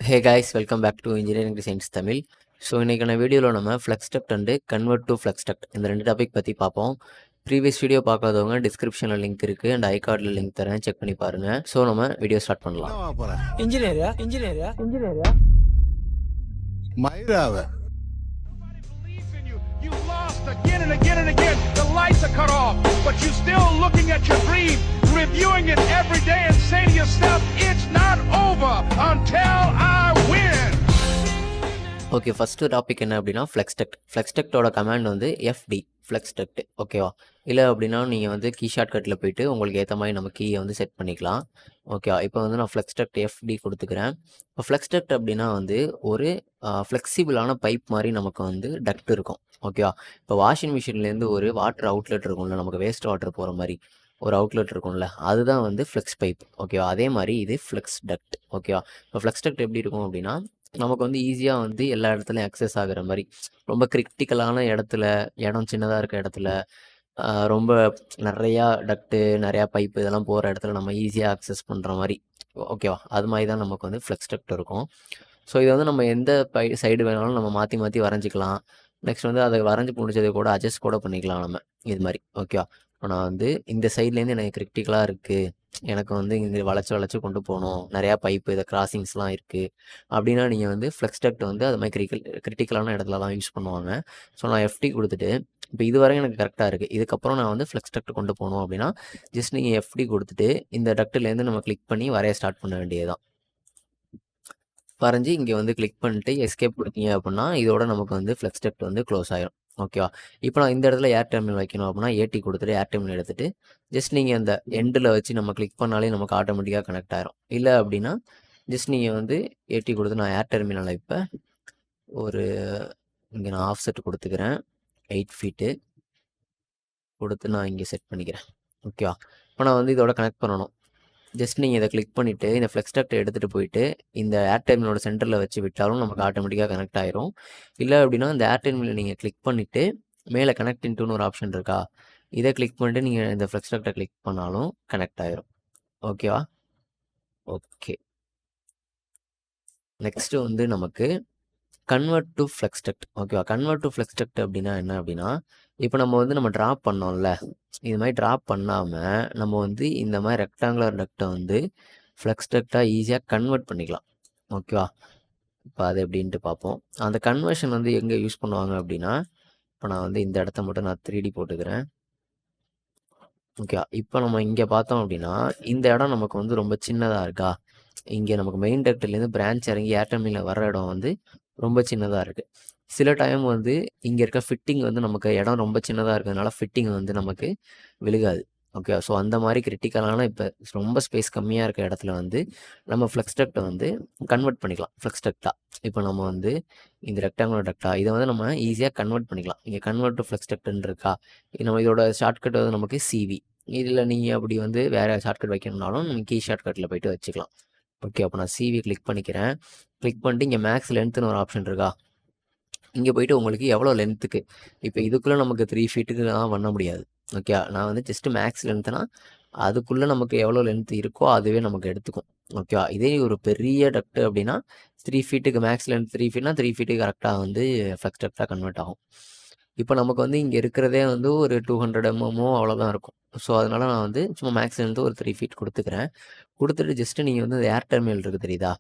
Hey guys, welcome back to engineering designs Tamil. So இன்றைக்கான வீடியோவில் நம்ம flex duct and convert to flex duct இந்த ரெண்டு டாபிக் பற்றி பார்ப்போம். ப்ரீவியஸ் வீடியோ பார்க்காதவங்க டிஸ்கிரிப்ஷனில் லிங்க் இருக்குது அண்ட் ஐகார்டில் லிங்க் தரேன், செக் பண்ணி பாருங்கள். ஸோ நம்ம வீடியோ ஸ்டார்ட் பண்ணலாம். இன்ஜினியரா மயிராவை You lost again and again and again. The lights are cut off, but you're still looking at your dream, reviewing it every day and saying to yourself, it's not over until I win. Okay, first topic என்ன அப்படின்னா flex duct. Flex டக்டோட command வந்து FD flex duct. ஓகேவா? இல்லை அப்படின்னா நீங்கள் வந்து key ஷார்ட்கட்டில் போய்ட்டு உங்களுக்கு ஏற்ற மாதிரி நம்ம கீயை வந்து செட் பண்ணிக்கலாம். ஓகேவா? இப்போ வந்து நான் ஃப்ளெக்ஸ் டக்ட் எஃப்டி கொடுத்துக்கிறேன். இப்போ ஃப்ளெக்ஸ் டக்ட் அப்படின்னா வந்து ஒரு ஃப்ளெக்சிபிளான பைப் மாதிரி நமக்கு வந்து டக்ட் இருக்கும். ஓகேவா? இப்போ வாஷிங் மிஷின்லேருந்து ஒரு வாட்டர் அவுட்லெட் இருக்கும்ல, நமக்கு வேஸ்ட் வாட்டர் போகிற மாதிரி ஒரு அவுட்லெட் இருக்கும்ல, அதுதான் வந்து ஃப்ளெக்ஸ் பைப். ஓகேவா? அதே மாதிரி இது ஃப்ளெக்ஸ் டக்ட். ஓகேவா? இப்போ ஃப்ளெக்ஸ் டக்ட் எப்படி இருக்கும் அப்படின்னா நமக்கு வந்து ஈஸியாக வந்து எல்லா இடத்துலையும் அக்சஸ் ஆகிற மாதிரி, ரொம்ப கிரிட்டிக்கலான இடத்துல, இடம் சின்னதாக இருக்க இடத்துல, ரொம்ப நிறையா டக்ட்டு நிறையா பைப்பு இதெல்லாம் போகிற இடத்துல நம்ம ஈஸியாக அக்சஸ் பண்ணுற மாதிரி. ஓகேவா? அது மாதிரி தான் நமக்கு வந்து ஃப்ளெக்ஸ் டக்ட் இருக்கும். ஸோ இதை வந்து நம்ம எந்த சைடு வேணாலும் நம்ம மாற்றி மாற்றி வரைஞ்சிக்கலாம். நெக்ஸ்ட் வந்து அதை வரைஞ்சி முடிச்சதை கூட அட்ஜஸ்ட் கூட பண்ணிக்கலாம் நம்ம இது மாதிரி. ஓகேவா? இப்போ நான் வந்து இந்த சைட்லேருந்து எனக்கு கிரிட்டிக்கலாக இருக்குது, எனக்கு வந்து இங்கே வளைச்சி கொண்டு போகணும், நிறையா பைப்பு இதை கிராசிங்ஸ்லாம் இருக்குது அப்படின்னா நீங்கள் வந்து ஃப்ளெக்ஸ் டக்ட் வந்து அது மாதிரி கிரிட்டிக்கலான இடத்துலலாம் யூஸ் பண்ணுவாங்க. ஸோ நான் எஃப்டி கொடுத்துட்டு இப்போ இது வரைக்கும் எனக்கு கரெக்டாக இருக்குது. இதுக்கப்புறம் நான் வந்து ஃப்ளெக்ஸ் டக்ட் கொண்டு போகணும் அப்படின்னா ஜஸ்ட் நீங்கள் எஃப்டி கொடுத்துட்டு இந்த டக்ட்லேருந்து நம்ம கிளிக் பண்ணி வரைய ஸ்டார்ட் பண்ண வேண்டியதுதான். வரைஞ்சி இங்கே வந்து கிளிக் பண்ணிட்டு எஸ்கேப் கொடுத்தீங்க அப்படின்னா இதோட நமக்கு வந்து ஃப்ளெக்ஸ் டக்ட் வந்து க்ளோஸ் ஆயிரும். ஓகேவா? இப்போ நான் இந்த இடத்துல ஏர் டெர்மினல் வைக்கணும் அப்படின்னா ஏடி கொடுத்துட்டு ஏர் டெர்மினல் எடுத்துகிட்டு ஜஸ்ட் நீங்கள் அந்த எண்டில் வச்சு நம்ம கிளிக் பண்ணாலே நமக்கு ஆட்டோமேட்டிக்காக கனெக்ட் ஆயிரும். இல்லை அப்படின்னா ஜஸ்ட் நீங்கள் வந்து ஏடி கொடுத்து நான் ஏர் டெர்மினலை இப்போ ஒரு இங்கே நான் ஆஃப் செட் கொடுத்துக்கிறேன், 8 ஃபீட்டு கொடுத்து நான் இங்கே செட் பண்ணிக்கிறேன். ஓகேவா? இப்போ நான் வந்து இதோட கனெக்ட் பண்ணணும். ஜஸ்ட் நீங்கள் இதை கிளிக் பண்ணிவிட்டு இந்த ஃப்ளெக்ஸ் டக்ட் எடுத்துகிட்டு போயிட்டு இந்த ஏர் டெர்மினலோட சென்டரில் வச்சு விட்டாலும் நமக்கு ஆட்டோமேட்டிக்காக கனெக்ட் ஆயிரும். இல்லை அப்படின்னா இந்த ஏர் டெர்மினல் நீங்கள் கிளிக் பண்ணிவிட்டு மேலே கனெக்ட் இன்ட்டுன்னு ஒரு ஆப்ஷன் இருக்கா, இதை கிளிக் பண்ணிட்டு நீங்கள் இந்த ஃப்ளெக்ஸ் டக்டை கிளிக் பண்ணாலும் கனெக்ட் ஆயிரும். ஓகேவா? ஓகே, நெக்ஸ்ட்டு வந்து நமக்கு கன்வெர்ட் டு ஃப்ளெக்ஸ் டக்ட். ஓகேவா? கன்வெர்ட் டு ஃப்ளெக்ஸ் டக்ட் அப்படின்னா என்ன அப்படின்னா இப்போ நம்ம ட்ராப் பண்ணோம்ல, இது மாதிரி ட்ராப் பண்ணாமல் நம்ம வந்து இந்த மாதிரி ரெக்டாங்குலர் டக்டை வந்து ஃப்ளெக்ஸ் டக்டாக ஈஸியாக கன்வெர்ட் பண்ணிக்கலாம். ஓகேவா? இப்போ அது எப்படின்ட்டு பார்ப்போம். அந்த கன்வர்ஷன் வந்து எங்கே யூஸ் பண்ணுவாங்க அப்படின்னா இப்போ நான் வந்து இந்த இடத்த மட்டும் நான் 3D போட்டுக்கிறேன். ஓகே, இப்போ நம்ம இங்கே பார்த்தோம் அப்படின்னா இந்த இடம் நமக்கு வந்து ரொம்ப சின்னதாக இருக்கா, இங்கே நமக்கு மெயின் டக்ட்லேருந்து பிரான்ச் இறங்கி ஏர் டெர்மினல் வர இடம் வந்து ரொம்ப சின்னதாக இருக்குது. சில டைம் வந்து இங்கே இருக்க ஃபிட்டிங் வந்து நமக்கு இடம் ரொம்ப சின்னதாக இருக்கிறதுனால ஃபிட்டிங் வந்து நமக்கு விழுகாது. ஓகே, ஸோ அந்த மாதிரி கிரிட்டிக்கலான இப்போ ரொம்ப ஸ்பேஸ் கம்மியாக இருக்க இடத்துல வந்து நம்ம ஃப்ளெக்ஸ் டக்டை வந்து கன்வெர்ட் பண்ணிக்கலாம் ஃப்ளெக்ஸ் டக்டாக. இப்போ நம்ம வந்து இந்த ரெக்டாங்குலர் டக்டா இதை வந்து நம்ம ஈஸியாக கன்வெர்ட் பண்ணிக்கலாம். இங்கே கன்வெர்ட் டு ஃப்ளெக்ஸ் டக்ட்னு இருக்கா, நம்ம இதோட ஷார்ட்கட் வந்து நமக்கு சிவி. இதில் நீங்கள் அப்படி வந்து வேறு ஷார்ட்கட் வைக்கணும்னாலும் நீங்கள் கீ ஷார்ட்கட்டில் போய்ட்டு வச்சுக்கலாம். ஓகே, அப்போ நான் சிவி கிளிக் பண்ணிக்கிறேன். கிளிக் பண்ணிட்டு இங்கே மேக்ஸ் லென்த்துன்னு ஒரு ஆப்ஷன் இருக்கா, இங்கே போய்ட்டு உங்களுக்கு எவ்வளோ லென்த்துக்கு, இப்போ இதுக்குள்ளே நமக்கு 3 ஃபீட்டுக்கு தான் பண்ண முடியாது. ஓகே, நான் வந்து ஜஸ்ட்டு மேக்ஸ் லென்த்துனா அதுக்குள்ளே நமக்கு எவ்வளோ லென்த் இருக்கோ அதுவே நமக்கு எடுத்துக்கும். ஓகேவா? இதே ஒரு பெரிய டக்ட்டு அப்படின்னா 3 ஃபீட்டுக்கு மேக்ஸ் லென்த் 3 ஃபீட்னா 3 ஃபீட்டுக்கு கரெக்டாக வந்து ஃப்ளெக்ஸ் டக்டாக கன்வெர்ட் ஆகும். இப்போ நமக்கு வந்து இங்கே இருக்கிறதே வந்து ஒரு 200 mm அவ்வளோதான் இருக்கும். ஸோ அதனால் நான் வந்து சும்மா மேக்ஸ் லென்த்து ஒரு 3 ஃபீட் கொடுத்துக்கிறேன். கொடுத்துட்டு ஜஸ்ட்டு நீங்கள் வந்து ஏர் டெர்மினல் இருக்குது தெரியுதா,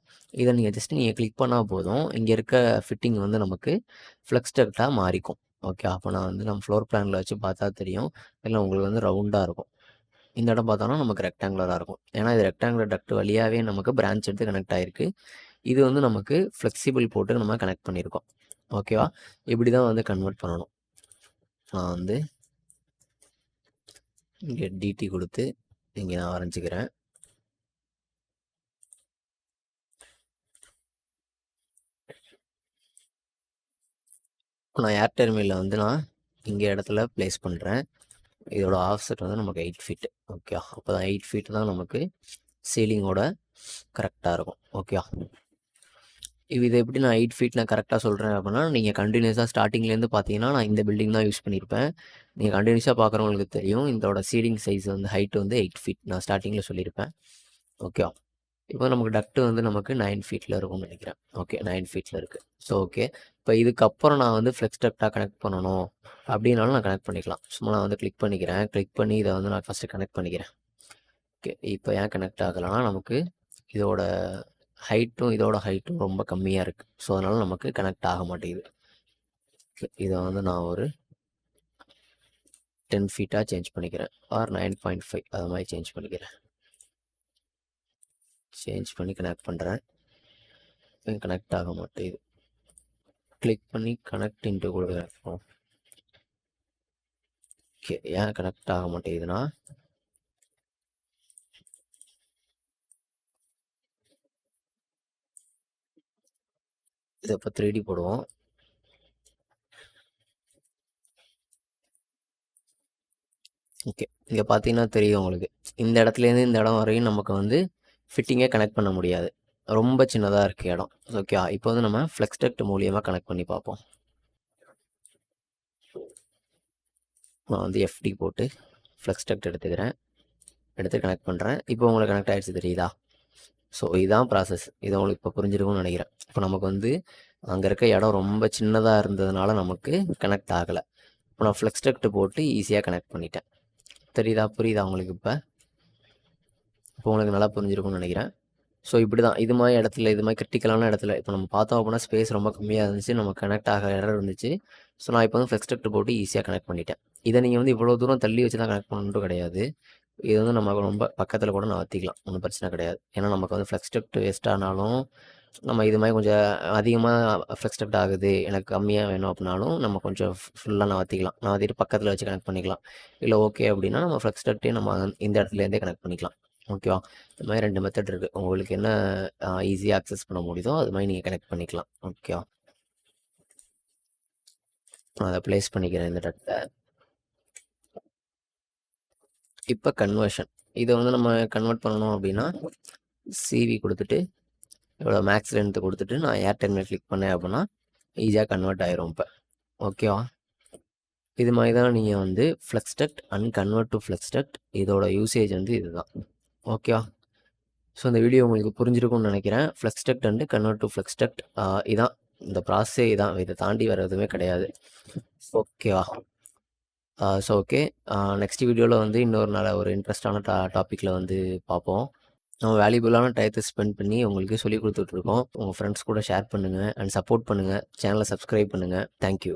இதை நீங்கள் கிளிக் பண்ணால் போதும், இங்கே இருக்க ஃபிட்டிங் வந்து நமக்கு ஃப்ளெக்ஸ் டக்டாக மாறிக்கும். ஓகே, அப்போ நான் வந்து நம்ம ஃப்ளோர் பிளானில் வச்சு பார்த்தா தெரியும், இல்லை உங்களுக்கு வந்து ரவுண்டாக இருக்கும். இந்த இடம் பார்த்தோன்னா நமக்கு ரெக்டாங்குலராக இருக்கும், ஏன்னா இது ரெக்டாங்குலர் டக்ட் வழியாகவே நமக்கு பிரான்ச் எடுத்து கனெக்ட் ஆகிருக்கு. இது வந்து நமக்கு ஃப்ளெக்சிபிள் போட்டு நம்ம கனெக்ட் பண்ணியிருக்கோம். ஓகேவா? இப்படி தான் வந்து கன்வெர்ட் பண்ணணும். நான் வந்து இங்கே டிடி கொடுத்து இங்கே நான் வரைஞ்சிக்கிறேன். நான் ஏர் டெர்மினலில் வந்து நான் இங்கே இடத்துல ப்ளேஸ் பண்ணுறேன். இதோட ஆஃப்செட் வந்து நமக்கு 8 ஃபீட். ஓகே, அப்போ தான் 8 ஃபீட் தான் நமக்கு சீலிங்கோட கரெக்டாக இருக்கும். ஓகே, இது எப்படி நான் 8 ஃபீட் நான் கரெக்டாக சொல்கிறேன் அப்படின்னா நீங்கள் கண்டினியூஸாக ஸ்டார்டிங்லேருந்து பார்த்தீங்கன்னா நான் இந்த பில்டிங் தான் யூஸ் பண்ணியிருப்பேன். நீங்கள் கண்டினியூஸாக பார்க்குறவங்களுக்கு தெரியும் இதோட சீலிங் சைஸ் வந்து ஹைட் வந்து 8 ஃபீட் நான் ஸ்டார்டிங்கில் சொல்லியிருப்பேன். ஓகே, இப்போ நமக்கு டக்ட் வந்து நமக்கு 9 ஃபீட்டில் இருக்கும்னு நினைக்கிறேன். ஓகே 9 ஃபீட்டில் இருக்குது. ஸோ ஓகே, இப்போ இதுக்கப்புறம் நான் வந்து ஃப்ளெக்ஸ் டக்டாக கனெக்ட் பண்ணணும் அப்படின்னாலும் நான் கனெக்ட் பண்ணிக்கலாம். சும்மா நான் வந்து கிளிக் பண்ணிக்கிறேன். கிளிக் பண்ணி இதை வந்து நான் ஃபஸ்ட்டு கனெக்ட் பண்ணிக்கிறேன். ஓகே, இப்போ ஏன் கனெக்ட் ஆகலைன்னா நமக்கு இதோட ஹைட்டும் ரொம்ப கம்மியாக இருக்குது. ஸோ அதனால் நமக்கு கனெக்ட் ஆக மாட்டேங்குது. இதை வந்து நான் ஒரு 10 ஃபீட்டாக சேஞ்ச் பண்ணிக்கிறேன். ஆர் 9.5 அது மாதிரி சேஞ்ச் பண்ணிக்கிறேன். சேஞ்ச் பண்ணி கனெக்ட் பண்ணுறேன். கனெக்ட் ஆக மாட்டேங்குது. கிளிக் பண்ணி கனெக்ட் இன்ட்டு கொடுக்குறேன். ஓகே, ஏன் கனெக்ட் ஆக மாட்டேங்குதுன்னா இதை இப்போ 3D போடுவோம். ஓகே, இங்கே பார்த்தீங்கன்னா தெரியும் உங்களுக்கு, இந்த இடத்துலேருந்து இந்த இடம் வரையும் நமக்கு வந்து ஃபிட்டிங்கே கனெக்ட் பண்ண முடியாது. ரொம்ப சின்னதாக இருக்குது இடம். ஓகே, இப்போ வந்து நம்ம ஃப்ளெக்ஸ் டக்ட் மூலியமாக கனெக்ட் பண்ணி பார்ப்போம். நான் வந்து FD போட்டு ஃப்ளெக்ஸ் டக்ட் எடுத்துக்கிறேன். எடுத்து கனெக்ட் பண்ணுறேன். இப்போ உங்களுக்கு கனெக்ட் ஆகிடுச்சு தெரியுதா? ஸோ இதுதான் ப்ராசஸ். இது உங்களுக்கு இப்போ புரிஞ்சிருக்கும்னு நினைக்கிறேன். இப்போ நமக்கு வந்து அங்கே இருக்க இடம் ரொம்ப சின்னதாக இருந்ததுனால நமக்கு கனெக்ட் ஆகலை. இப்போ நான் ஃப்ளெக்ஸ் டக்ட் போட்டு ஈஸியாக கனெக்ட் பண்ணிட்டேன். புரியுதா உங்களுக்கு? இப்போ உங்களுக்கு நல்லா புரிஞ்சிருக்கும்னு நினைக்கிறேன். ஸோ இப்படி தான் இது மாதிரி கிரிட்டிக்கலான இடத்துல இப்போ நம்ம பார்த்தோம் அப்படின்னா ஸ்பேஸ் ரொம்ப கம்மியாக இருந்துச்சு, நமக்கு கனெக்ட் ஆக இடம் இருந்துச்சு. ஸோ நான் இப்போ வந்து ஃப்ளெக்ஸ் டக்ட் போட்டு ஈஸியாக கனெக்ட் பண்ணிட்டேன். இதை நீங்கள் வந்து இவ்வளோ தூரம் தள்ளி வச்சு தான் கனெக்ட் பண்ணணுன்ட்டு கிடையாது. இது வந்து நமக்கு ரொம்ப பக்கத்தில் கூட நான் வற்றிக்கலாம், ஒன்றும் பிரச்சனை கிடையாது. ஏன்னா நமக்கு வந்து ஃப்ளெக்ஸ் டக்ட் வேஸ்ட் ஆனாலும் நம்ம இது மாதிரி கொஞ்சம் அதிகமாக ஃப்ளெக்ஸ் டக்ட் ஆகுது, எனக்கு கம்மியாக வேணும் அப்படின்னாலும் நம்ம கொஞ்சம் ஃபுல்லாக நான் வற்றிட்டு பக்கத்தில் வச்சு கனெக்ட் பண்ணிக்கலாம். இல்லை ஓகே அப்படின்னா நம்ம ஃப்ளெக்ஸ் டக்ட்டே நம்ம இந்த இடத்துலேருந்தே கனெக்ட் பண்ணிக்கலாம். ஓகேவா? இந்த மாதிரி 2 மெத்தட் இருக்குது. உங்களுக்கு என்ன ஈஸியாக அக்சஸ் பண்ண முடியுதோ அது மாதிரி நீங்கள் கனெக்ட் பண்ணிக்கலாம். ஓகேவா? நான் அதை ப்ளேஸ் பண்ணிக்கிறேன் இந்த டக்ட்டை. இப்போ கன்வர்ஷன், இதை வந்து நம்ம கன்வெர்ட் பண்ணணும் அப்படின்னா CV கொடுத்துட்டு இவ்வளோ மேக்ஸ் லென்த்து கொடுத்துட்டு நான் ஏர்டெல் கிளிக் பண்ணேன் அப்படின்னா ஈஸியாக கன்வெர்ட் ஆயிரும். இப்போ ஓகேவா? இது மாதிரி தான் நீங்கள் வந்து flex duct and convert to flex duct இதோட யூசேஜ் வந்து இதுதான். ஓகேவா? ஸோ இந்த வீடியோ உங்களுக்கு புரிஞ்சிருக்கும்னு நினைக்கிறேன். Flex duct and convert to flex duct இதான் இந்த ப்ராசஸே இதான். இதை தாண்டி வேறு எதுவுமே கிடையாது. ஓகேவா? ஸோ ஓகே, நெக்ஸ்ட் வீடியோவில் வந்து இன்னொரு நல்ல ஒரு இன்ட்ரெஸ்டான டாப்பிக்கில் வந்து பார்ப்போம். நம்ம வேல்யூபிளான டயத்தை ஸ்பெண்ட் பண்ணி உங்களுக்கு சொல்லி கொடுத்துட்ருக்கோம். உங்கள் ஃப்ரெண்ட்ஸ் கூட ஷேர் பண்ணுங்கள் அண்ட் சப்போர்ட் பண்ணுங்கள். சேனலை சப்ஸ்கிரைப் பண்ணுங்கள். தேங்க்யூ.